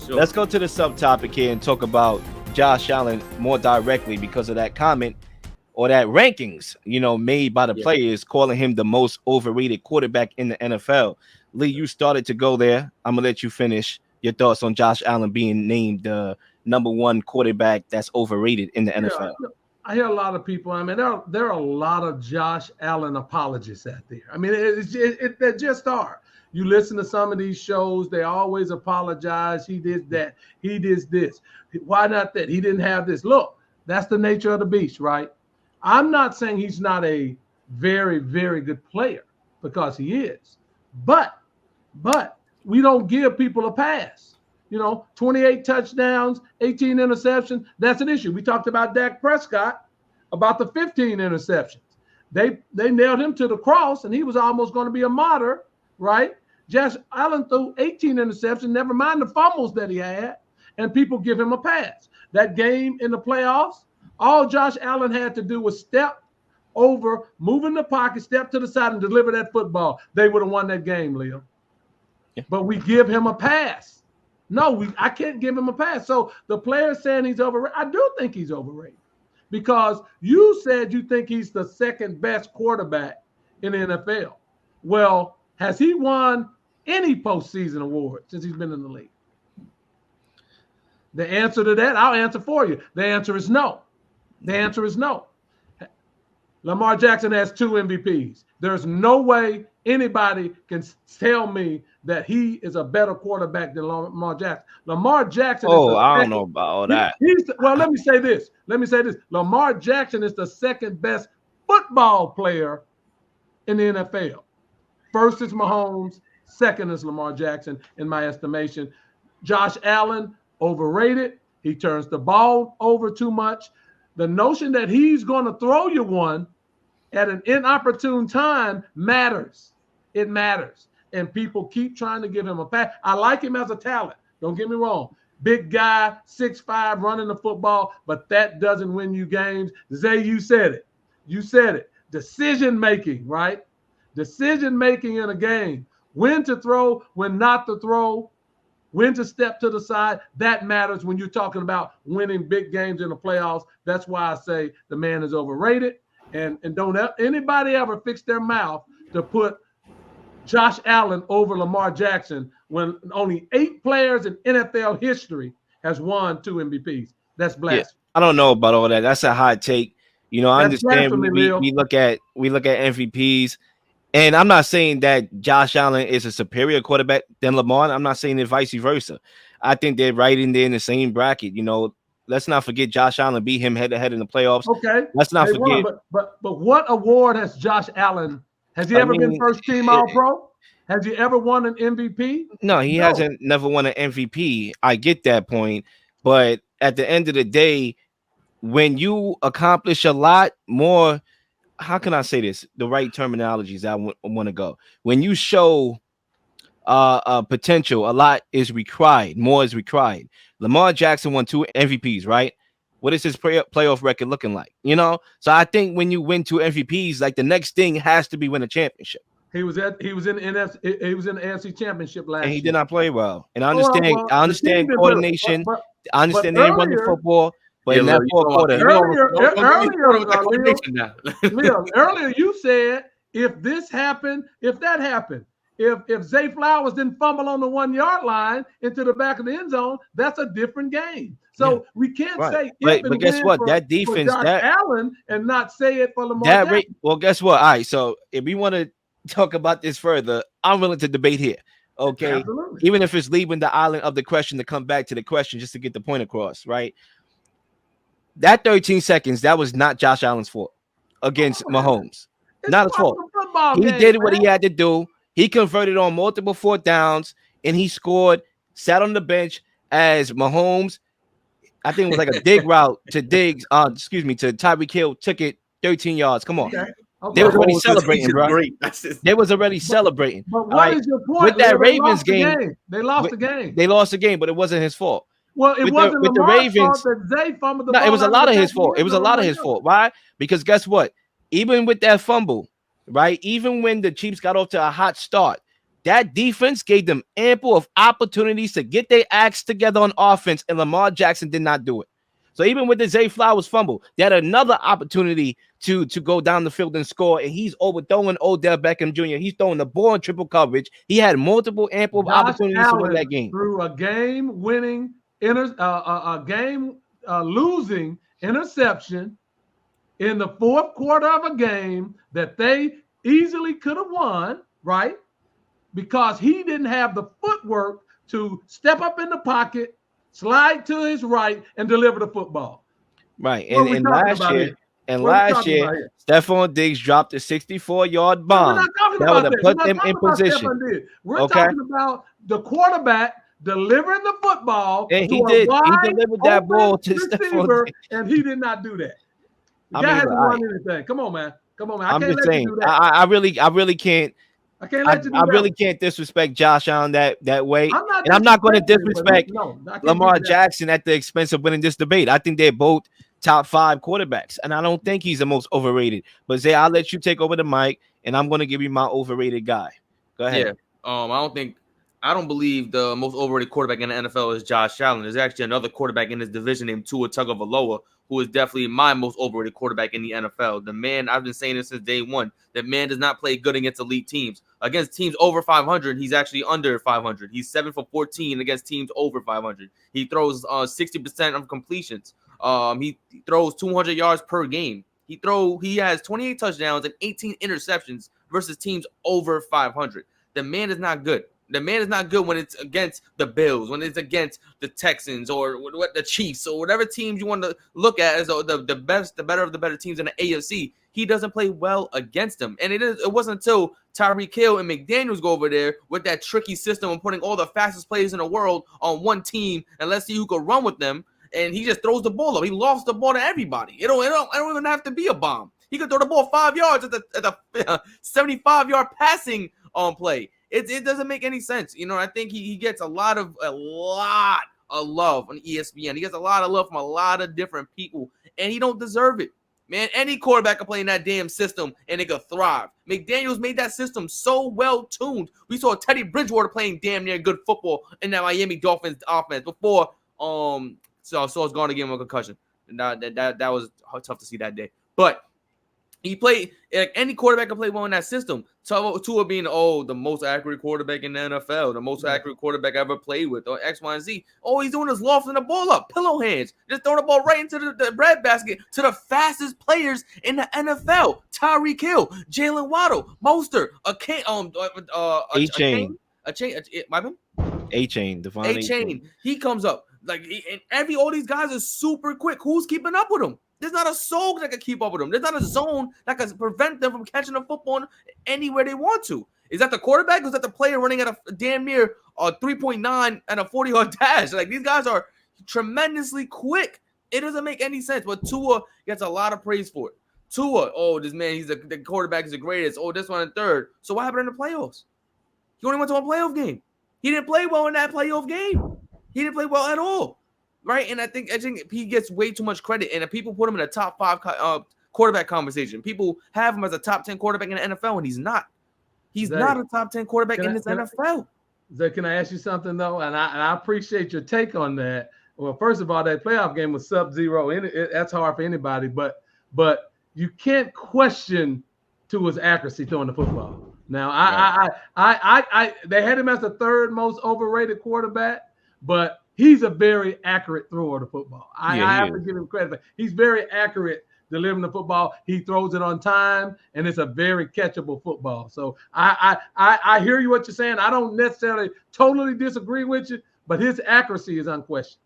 Sure. Let's go to the subtopic here and talk about Josh Allen more directly because of that comment or that rankings, made by the players calling him the most overrated quarterback in the NFL. Lee, you started to go there. I'm gonna let you finish your thoughts on Josh Allen being named the number one quarterback that's overrated in the NFL. I hear a lot of people. I mean, there are a lot of Josh Allen apologists out there. I mean, there just are. You listen to some of these shows, they always apologize. He did that. He did this. Why not that? He didn't have this. Look, that's the nature of the beast, right? I'm not saying he's not a very, very good player, because he is. But we don't give people a pass. 28 touchdowns, 18 interceptions. That's an issue. We talked about Dak Prescott, about the 15 interceptions. They nailed him to the cross, and he was almost going to be a martyr, right? Josh Allen threw 18 interceptions, never mind the fumbles that he had, and people give him a pass. That game in the playoffs, all Josh Allen had to do was step over, move in the pocket, step to the side, and deliver that football. They would have won that game, Leel. Yeah. But we give him a pass. No, I can't give him a pass. So the player saying he's overrated, I do think he's overrated, because you said you think he's the second best quarterback in the NFL. Well, has he won any postseason award since he's been in the league? The answer to that, I'll answer for you. The answer is no. The answer is no. Lamar Jackson has 2 MVPs. There's no way anybody can tell me that he is a better quarterback than Lamar Jackson. Lamar Jackson. I don't know about all that. Let me say this. Lamar Jackson is the second best football player in the NFL. First is Mahomes. Second is Lamar Jackson, in my estimation. Josh Allen, overrated. He turns the ball over too much. The notion that he's going to throw you one at an inopportune time matters. It matters. And people keep trying to give him a pass. I like him as a talent. Don't get me wrong. Big guy, 6'5", running the football, but that doesn't win you games. Zay, you said it. You said it. Decision-making, right? Decision-making in a game. When to throw, when not to throw, when to step to the side. That matters when you're talking about winning big games in the playoffs. That's why I say the man is overrated. And don't anybody ever fix their mouth to put Josh Allen over Lamar Jackson when only 8 players in NFL history has won 2 MVPs. That's blasphemy. Yeah, I don't know about all that. That's a hot take. I understand we look at MVPs, and I'm not saying that Josh Allen is a superior quarterback than Lamar. I'm not saying it vice versa. I think they're right in there in the same bracket. Let's not forget Josh Allen beat him head-to-head in the playoffs. Okay. Let's not forget. But what award has Josh Allen? Has he ever been first team All-Pro? Has he ever won an MVP? No, he hasn't never won an MVP. I get that point. But at the end of the day, when you accomplish a lot more, how can I say this? The right terminologies I want to go. When you show potential, a lot is required. More is required. Lamar Jackson won 2 MVPs, right? What is his playoff record looking like? So I think when you win 2 MVPs, like the next thing has to be win a championship. He was in the AFC Championship last year. And he did not play well. And I understand coordination. I understand they didn't run the football. But in that fourth quarter, earlier you said if this happened, if that happened, if Zay Flowers didn't fumble on the 1-yard line into the back of the end zone, that's a different game. So we can't say but guess what? That defense, Josh Allen, and not say it for Lamar Jackson. Well, guess what? All right. So if we want to talk about this further, I'm willing to debate here. Okay. Absolutely. Even if it's leaving the island of the question to come back to the question just to get the point across, right? That 13 seconds, that was not Josh Allen's fault against Mahomes. Not his fault. He did what he had to do. He converted on multiple 4th downs, and he scored, sat on the bench as Mahomes, I think it was like a dig route to Tyreek Hill, took it 13 yards. Come on. Okay. They was already celebrating, bro. They was already celebrating. But what is your point? With that Ravens game, they lost the game. They lost the game, but it wasn't his fault. Well, it wasn't with the Ravens. That fumbled the ball. It was a lot of his fault. It was a lot of his fault. Why? Because guess what? Even with that fumble, right? Even when the Chiefs got off to a hot start, that defense gave them ample of opportunities to get their acts together on offense, and Lamar Jackson did not do it. So even with the Zay Flowers fumble, they had another opportunity to go down the field and score, and he's overthrowing Odell Beckham Jr. He's throwing the ball in triple coverage. He had multiple ample Josh opportunities Allen to win that game. Through a game-winning, losing interception in the fourth quarter of a game that they easily could have won, right? Because he didn't have the footwork to step up in the pocket, slide to his right, and deliver the football. Right. And last year, Stephon Diggs dropped a 64-yard bomb. That would have put them in position. We're talking about the quarterback delivering the football. And he did. He delivered that ball to Stephon Diggs. And he did not do that. The guy hasn't run anything. Come on, man. I'm just saying. I really can't. I can't let you do that. I really can't disrespect Josh Allen that way. And I'm not going to disrespect Lamar Jackson at the expense of winning this debate. I think they're both top 5 quarterbacks, and I don't think he's the most overrated. But Zay, I'll let you take over the mic, and I'm going to give you my overrated guy. Go ahead. Yeah. I don't believe the most overrated quarterback in the NFL is Josh Allen. There's actually another quarterback in this division named Tua Tagovailoa, who is definitely my most overrated quarterback in the NFL. The man, I've been saying this since day one, that man does not play good against elite teams. Against teams over 500, he's actually under 500. He's 7 for 14 against teams over 500. He throws 60% of completions. He throws 200 yards per game. He has 28 touchdowns and 18 interceptions versus teams over 500. The man is not good. The man is not good when it's against the Bills, when it's against the Texans or what the Chiefs or whatever teams you want to look at as the best, the better of the better teams in the AFC. He doesn't play well against them. And it wasn't until Tyreek Hill and McDaniels go over there with that tricky system of putting all the fastest players in the world on one team and let's see who can run with them. And he just throws the ball up. He lost the ball to everybody. It don't even have to be a bomb. He could throw the ball 5 yards at the 75-yard passing play. It doesn't make any sense. I think he gets a lot of love on ESPN. He gets a lot of love from a lot of different people, and he don't deserve it. Man, any quarterback can play in that damn system, and it could thrive. McDaniels made that system so well-tuned. We saw Teddy Bridgewater playing damn near good football in that Miami Dolphins offense before Sauce Gardner gave him a concussion. And that was tough to see that day. But he played any quarterback can play well in that system. Tua being the most accurate quarterback in the NFL, the most accurate quarterback I ever played with, or X, Y, and Z. All he's doing is lofting the ball up, pillow hands, just throwing the ball right into the breadbasket to the fastest players in the NFL: Tyreek Hill, Jalen Waddle, Mostert, A-Chain. He comes up all these guys are super quick. Who's keeping up with him? There's not a soul that can keep up with them. There's not a zone that can prevent them from catching the football anywhere they want to. Is that the quarterback or is that the player running at a damn near 3.9 and a 40-yard dash? These guys are tremendously quick. It doesn't make any sense, but Tua gets a lot of praise for it. Tua, this man, the quarterback is the greatest. This one and third. So what happened in the playoffs? He only went to a playoff game. He didn't play well in that playoff game. He didn't play well at all. Right, and I think he gets way too much credit, and people put him in a top 5 quarterback conversation. People have him as a top 10 quarterback in the NFL, and he's not. He's not a top 10 quarterback in this NFL. Zay, can I ask you something though? And I appreciate your take on that. Well, first of all, that playoff game was sub-zero. That's hard for anybody, but you can't question Tua's accuracy throwing the football. Now, they had him as the 3rd most overrated quarterback, but he's a very accurate thrower of the football. I have to give him credit. But he's very accurate delivering the football. He throws it on time, and it's a very catchable football. So I hear you what you're saying. I don't necessarily totally disagree with you, but his accuracy is unquestioned.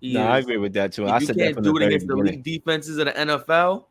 I agree with that too. If you can't do it against the elite defenses of the NFL,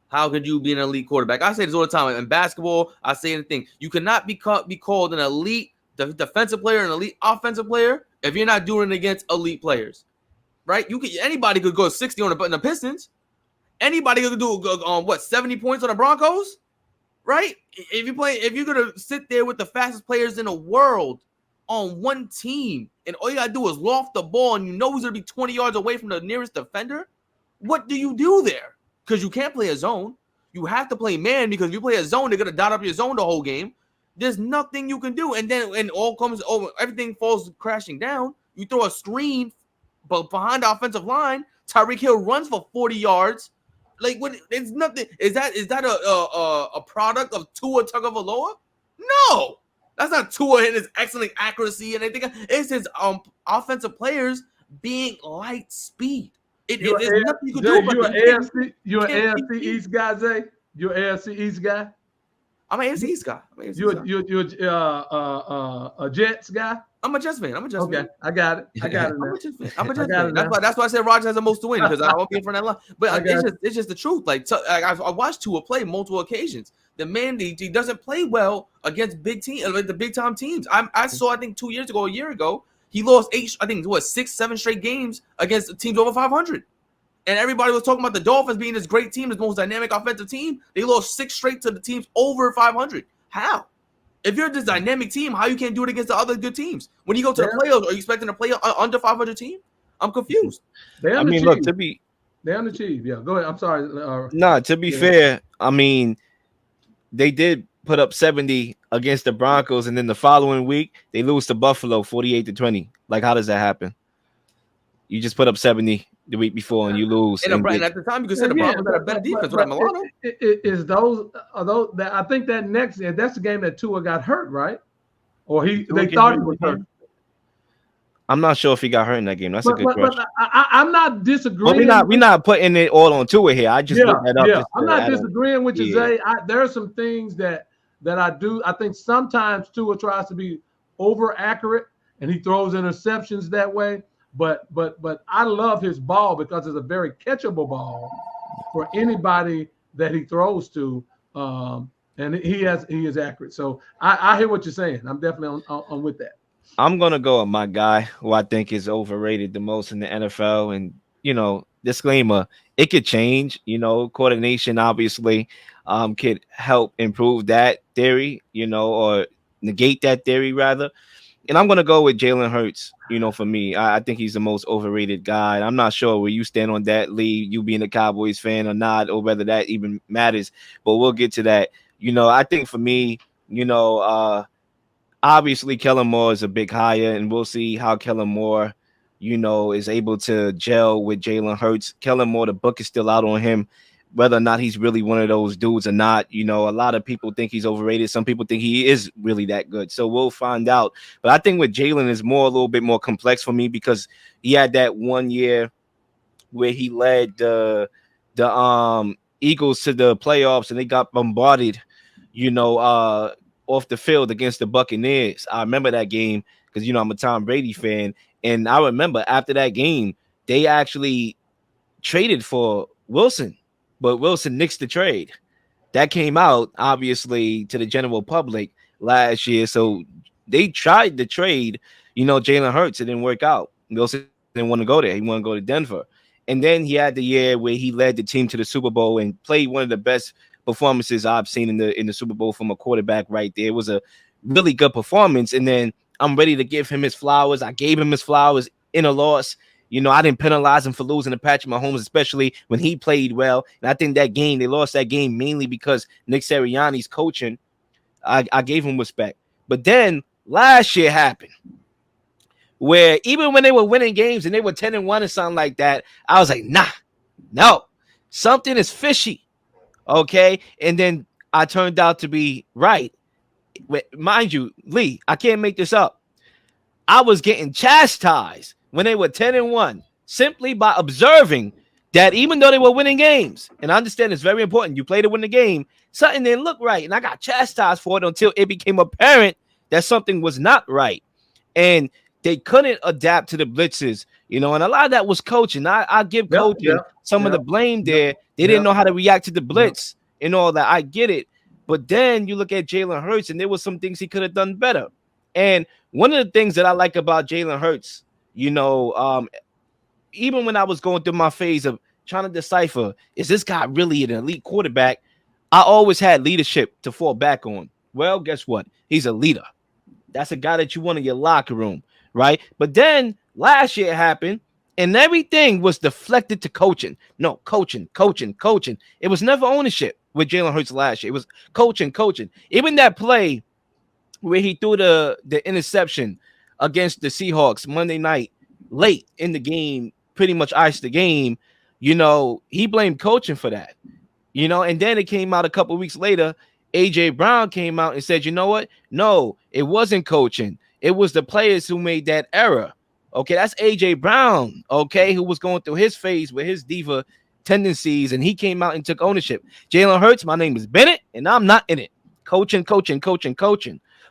how could you be an elite quarterback? I say this all the time. In basketball, I say anything. You cannot be called an elite defensive player, an elite offensive player, if you're not doing it against elite players, right? Anybody could go 60 on the Pistons. Anybody could do 70 points on the Broncos, right? If you're gonna sit there with the fastest players in the world on one team, and all you gotta do is loft the ball, and you know he's gonna be 20 yards away from the nearest defender, what do you do there? Because you can't play a zone. You have to play man, because if you play a zone, they're gonna dot up your zone the whole game. There's nothing you can do. And then when all comes over, everything falls crashing down. You throw a screen, but behind the offensive line, Tyreek Hill runs for 40 yards. Like what? It's nothing. Is that a product of Tua Tagovailoa? No, that's not Tua and his excellent accuracy and everything. It's his offensive players being light speed. There's nothing you can do about it. You're an AFC East guy, Zay. You're an AFC East guy. I'm an AFC East guy. You're a Jets guy. I'm a Jets fan. Okay, I got it. I'm a Jets fan. That's why I said Rodgers has the most to win, because I won't be in front of that line. But it's just the truth. Like I watched Tua play multiple occasions. The man, he doesn't play well against big teams, like the big time teams. I saw, I think 2 years ago, a year ago, he lost 6, 7 straight games against teams over 500. And everybody was talking about the Dolphins being this great team, this most dynamic offensive team. They lost 6 straight to the teams over 500. How? If you're this dynamic team, how you can't do it against the other good teams? When you go to the playoffs, are you expecting to play under 500 team? I'm confused. They underachieved. Yeah, go ahead. I'm sorry. To be fair, I mean, they did put up 70 against the Broncos, and then the following week they lose to Buffalo 48-20. Like, how does that happen? You just put up 70 the week before and you lose. And at the time, you could say the Broncos had a better defense without Milano. I think that that's the game that Tua got hurt, right? Or they thought he was hurt. I'm not sure if he got hurt in that game. That's a good question. I'm not disagreeing. We're not putting it all on Tua here. I just looked that up. Yeah, I'm not disagreeing with you, Zay. There are some things that I do. I think sometimes Tua tries to be over accurate and he throws interceptions that way. But I love his ball because it's a very catchable ball for anybody that he throws to, and he is accurate. So I hear what you're saying. I'm definitely on with that. I'm gonna go with my guy, who I think is overrated the most in the NFL. And disclaimer: it could change. Coordination obviously could help improve that theory, or negate that theory rather. And I'm going to go with Jalen Hurts. For me, I think he's the most overrated guy. I'm not sure where you stand on that, Lee, you being a Cowboys fan or not, or whether that even matters. But we'll get to that. I think for me, obviously Kellen Moore is a big hire, and we'll see how Kellen Moore, is able to gel with Jalen Hurts. Kellen Moore, the book is still out on him. Whether or not he's really one of those dudes or not, a lot of people think he's overrated. Some people think he is really that good. So we'll find out. But I think with Jalen is a little bit more complex for me, because he had that 1 year where he led the Eagles to the playoffs and they got bombarded, off the field against the Buccaneers. I remember that game because, I'm a Tom Brady fan. And I remember after that game, they actually traded for Wilson. But Wilson nixed the trade. That came out, obviously, to the general public last year. So they tried to trade, Jalen Hurts. It didn't work out. Wilson didn't want to go there. He wanted to go to Denver. And then he had the year where he led the team to the Super Bowl and played one of the best performances I've seen in the Super Bowl from a quarterback right there. It was a really good performance. And then I'm ready to give him his flowers. I gave him his flowers in a loss. I didn't penalize him for losing to Patrick Mahomes, especially when he played well. And I think they lost that game mainly because Nick Sirianni's coaching. I gave him respect. But then last year happened, where even when they were winning games and they were 10-1 or something like that, I was like, no, something is fishy. Okay. And then I turned out to be right. Mind you, Lee, I can't make this up. I was getting chastised when they were 10-1, simply by observing that even though they were winning games, and I understand it's very important, you play to win the game, something didn't look right. And I got chastised for it until it became apparent that something was not right. And they couldn't adapt to the blitzes, and a lot of that was coaching. I give coaching some of the blame there. They didn't know how to react to the blitz and all that. I get it. But then you look at Jalen Hurts, and there were some things he could have done better. And one of the things that I like about Jalen Hurts, even when I was going through my phase of trying to decipher, is this guy really an elite quarterback? I always had leadership to fall back on. Well, guess what? He's a leader. That's a guy that you want in your locker room, right? But then last year it happened, and everything was deflected to coaching. No, coaching. It was never ownership with Jalen Hurts last year. It was coaching. Even that play where he threw the interception against the Seahawks Monday night late in the game, pretty much iced the game. He blamed coaching for that. And then it came out a couple weeks later. AJ Brown came out and said, you know what? No, it wasn't coaching. It was the players who made that error. Okay, that's AJ Brown, okay, who was going through his phase with his diva tendencies, and he came out and took ownership. Jalen Hurts, my name is Bennett, and I'm not in it. Coaching.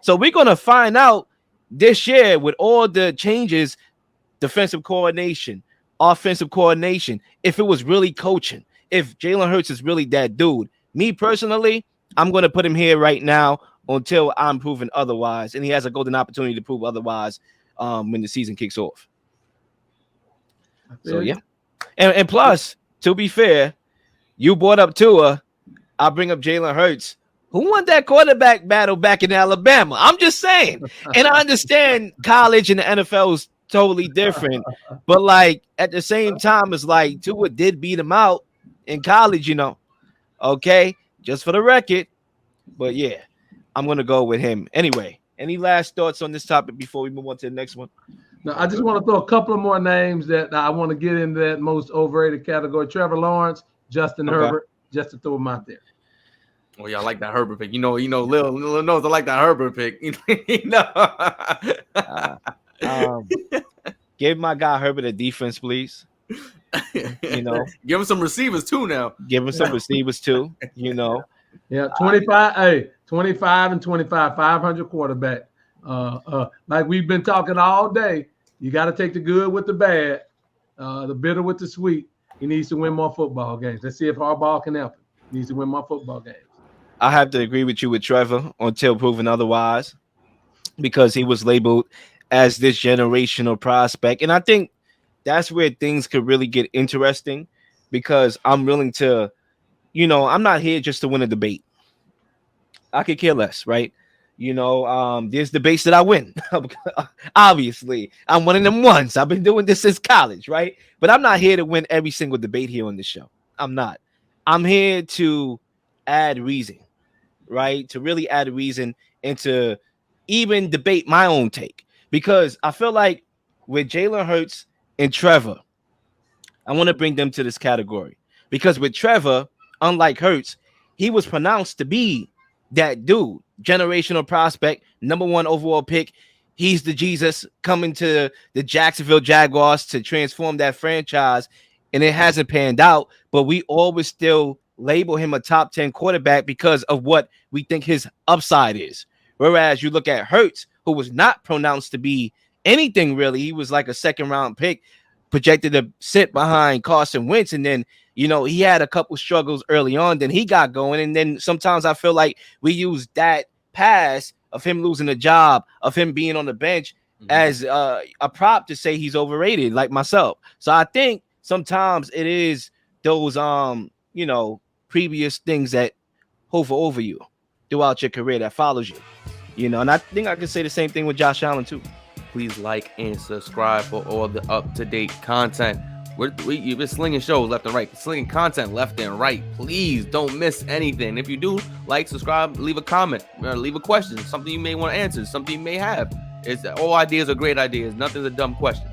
So we're going to find out this year with all the changes, defensive coordination, offensive coordination, if it was really coaching, if Jalen Hurts is really that dude. Me personally, I'm going to put him here right now until I'm proven otherwise, and he has a golden opportunity to prove otherwise when the season kicks off. So, yeah. And plus, to be fair, you brought up Tua. I'll bring up Jalen Hurts. Who won that quarterback battle back in Alabama? I'm just saying. And I understand college and the NFL is totally different. But, like, at the same time, it's like Tua did beat him out in college, Okay? Just for the record. But, yeah, I'm going to go with him. Anyway, any last thoughts on this topic before we move on to the next one? No, I just want to throw a couple of more names that I want to get into that most overrated category. Trevor Lawrence, Justin Herbert, just to throw them out there. Oh, yeah, I like that Herbert pick. Lil knows I like that Herbert pick. Give my guy Herbert a defense, please. Give him some receivers too now. Give him some receivers too, Yeah, 25 and 25, 500 quarterback. Like we've been talking all day, you got to take the good with the bad, the bitter with the sweet. He needs to win more football games. Let's see if Harbaugh can help him. He needs to win more football games. I have to agree with you with Trevor until proven otherwise, because he was labeled as this generational prospect. And I think that's where things could really get interesting, because I'm willing to, I'm not here just to win a debate. I could care less, right? There's debates that I win. Obviously, I'm one of them ones. I've been doing this since college, right? But I'm not here to win every single debate here on the show. I'm not. I'm here to add reason, right? To really add reason and to even debate my own take. Because I feel like with Jalen Hurts and Trevor, I want to bring them to this category. Because with Trevor, unlike Hurts, he was pronounced to be that dude, generational prospect, number 1 overall pick. He's the Jesus coming to the Jacksonville Jaguars to transform that franchise, and it hasn't panned out, but we always still label him a top 10 quarterback because of what we think his upside is. Whereas you look at Hurts, who was not pronounced to be anything really. He was like a second-round pick, projected to sit behind Carson Wentz, and then he had a couple struggles early on, then he got going. And then sometimes I feel like we use that pass of him losing a job, of him being on the bench as a prop to say he's overrated, like myself. So I think sometimes it is those, previous things that hover over you throughout your career that follows you, and I think I can say the same thing with Josh Allen too. Please like and subscribe for all the up-to-date content. You've been slinging shows left and right, slinging content left and right. Please don't miss anything. If you do, like, subscribe, leave a comment, leave a question, something you may want to answer, something you may have. All ideas are great ideas. Nothing's a dumb question.